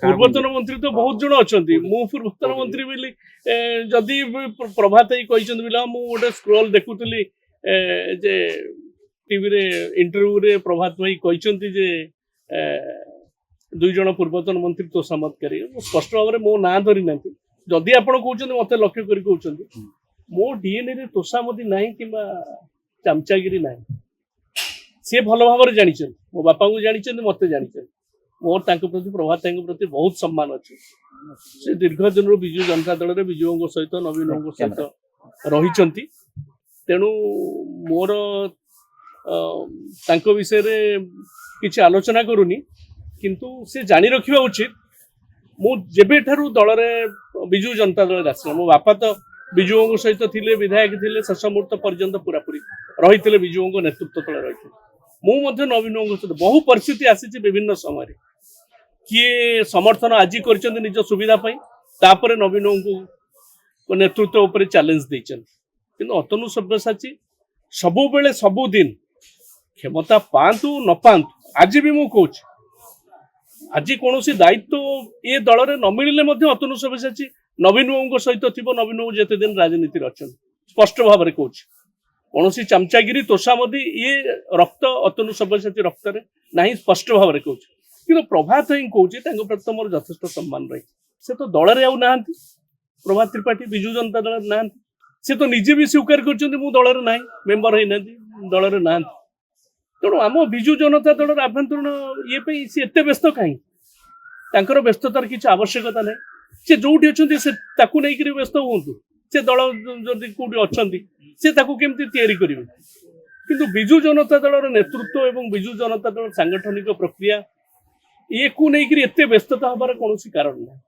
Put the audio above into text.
ପୂର୍ବତନ ମନ୍ତ୍ରୀ ତ ବହୁତ ଜଣ ଅଛନ୍ତି ମୁଁ ପୂର୍ବତନ ମନ୍ତ୍ରୀ ବୋଲି ଯଦି ପ୍ରଭାତ ଭାଇ କହିଛନ୍ତି ବୋଲି ମୁଁ ଗୋଟେ ସ୍କ୍ରୋଲ ଦେଖୁଥିଲି ଯେ ଟିଭିରେ ଇଣ୍ଟରଭ୍ୟୁରେ ପ୍ରଭାତ ଭାଇ କହିଛନ୍ତି ଯେ ଦୁଇ ଜଣ ପୂର୍ବତନ ମନ୍ତ୍ରୀ ତୋଷାମତକାରୀ ସ୍ପଷ୍ଟ ଭାବରେ ମୋ ନାଁ ଧରି ନାହାନ୍ତି ଯଦି ଆପଣ କହୁଛନ୍ତି ମତେ ଲକ୍ଷ୍ୟ କରି କହୁଛନ୍ତି ମୋ ଡିଏନଏ ରେ ତୋଷାମତି ନାହିଁ କିମ୍ବା ଚାମଚାଗିରି ନାହିଁ ସେ ଭଲ ଭାବରେ ଜାଣିଛନ୍ତି ମୋ ବାପାଙ୍କୁ ଜାଣିଛନ୍ତି ମତେ ଜାଣିଛନ୍ତି ମୋର ତାଙ୍କ ପ୍ରତି ପ୍ରଭାତ ଭାଇଙ୍କ ପ୍ରତି ବହୁତ ସମ୍ମାନ ଅଛି ସେ ଦୀର୍ଘ ଦିନରୁ ବିଜୁ ଜନତା ଦଳରେ ବିଜୁଙ୍କ ସହିତ ନବୀନଙ୍କ ସହିତ ରହିଛନ୍ତି ତେଣୁ ମୋର ତାଙ୍କ ବିଷୟରେ କିଛି ଆଲୋଚନା କରୁନି କିନ୍ତୁ ସେ ଜାଣି ରଖିବା ଉଚିତ ମୁଁ ଯେବେଠାରୁ ଦଳରେ ବିଜୁ ଜନତା ଦଳରେ ଆସିଲା ମୋ ବାପା ତ ବିଜୁଙ୍କ ସହିତ ଥିଲେ ବିଧାୟକ ଥିଲେ ଶେଷ ମୁହୂର୍ତ୍ତ ପର୍ଯ୍ୟନ୍ତ ପୁରାପୁରି ରହିଥିଲେ ବିଜୁଙ୍କ ନେତୃତ୍ୱ ତଳେ ରହିଥିଲେ ମୁଁ ମଧ୍ୟ ନବୀନଙ୍କ ସହିତ ବହୁ ପରିସ୍ଥିତି ଆସିଛି ବିଭିନ୍ନ ସମୟରେ କିଏ ସମର୍ଥନ ଆଜି କରିଛନ୍ତି ନିଜ ସୁବିଧା ପାଇଁ ତାପରେ ନବୀନଙ୍କୁ ନେତୃତ୍ୱ ଉପରେ ଚ୍ୟାଲେଞ୍ଜ ଦେଇଛନ୍ତି କିନ୍ତୁ ଅତନୁ ସବ୍ୟସାଚୀ ସବୁବେଳେ ସବୁଦିନ କ୍ଷମତା ପାଆନ୍ତୁ ନ ପାଆନ୍ତୁ ଆଜି ବି ମୁଁ କହୁଛି ଆଜି କୌଣସି ଦାୟିତ୍ୱ ଏ ଦଳରେ ନ ମିଳିଲେ ମଧ୍ୟ ଅତନୁ ସବ୍ୟସାଚୀ ନବୀନ ବାବୁଙ୍କ ସହିତ ଥିବ ନବୀନ ବାବୁ ଯେତେ ଦିନ ରାଜନୀତିରେ ଅଛନ୍ତି ସ୍ପଷ୍ଟ ଭାବରେ କହୁଛି କୌଣସି ଚାମଚାଗିରି ତୋଷାମଦି ଇଏ ରକ୍ତ ଅତନୁ ସବ୍ୟସାଚୀ ରକ୍ତରେ ନାହିଁ ସ୍ପଷ୍ଟ ଭାବରେ କହୁଛି କିନ୍ତୁ ପ୍ରଭାତ ହିଁ କହୁଛି ତାଙ୍କ ପ୍ରତି ମୋର ଯଥେଷ୍ଟ ସମ୍ମାନ ରହିଛି ସେ ତ ଦଳରେ ଆଉ ନାହାନ୍ତି ପ୍ରଭାତ ତ୍ରିପାଠୀ ବିଜୁ ଜନତା ଦଳରେ ନାହାନ୍ତି ସେ ତ ନିଜେ ବି ସ୍ୱୀକାର କରିଛନ୍ତି ମୁଁ ଦଳରେ ନାହିଁ ମେମ୍ବର ହେଇନାହାନ୍ତି ଦଳରେ ନାହାନ୍ତି ତେଣୁ ଆମ ବିଜୁ ଜନତା ଦଳର ଆଭ୍ୟନ୍ତରୀଣ ଇଏ ପାଇଁ ସେ ଏତେ ବ୍ୟସ୍ତ କାହିଁକି ତାଙ୍କର ବ୍ୟସ୍ତତାର କିଛି ଆବଶ୍ୟକତା ନାହିଁ ସେ ଯୋଉଠି ଅଛନ୍ତି ସେ ତାକୁ ନେଇକରି ବ୍ୟସ୍ତ ହୁଅନ୍ତୁ ସେ ଦଳ ଯଦି କୋଉଠି ଅଛନ୍ତି ସେ ତାକୁ କେମିତି ତିଆରି କରିବେ କିନ୍ତୁ ବିଜୁ ଜନତା ଦଳର ନେତୃତ୍ୱ ଏବଂ ବିଜୁ ଜନତା ଦଳର ସାଂଗଠନିକ ପ୍ରକ୍ରିୟା ଇଏକୁ ନେଇକରି ଏତେ ବ୍ୟସ୍ତତା ହବାର କୌଣସି କାରଣ ନାହିଁ।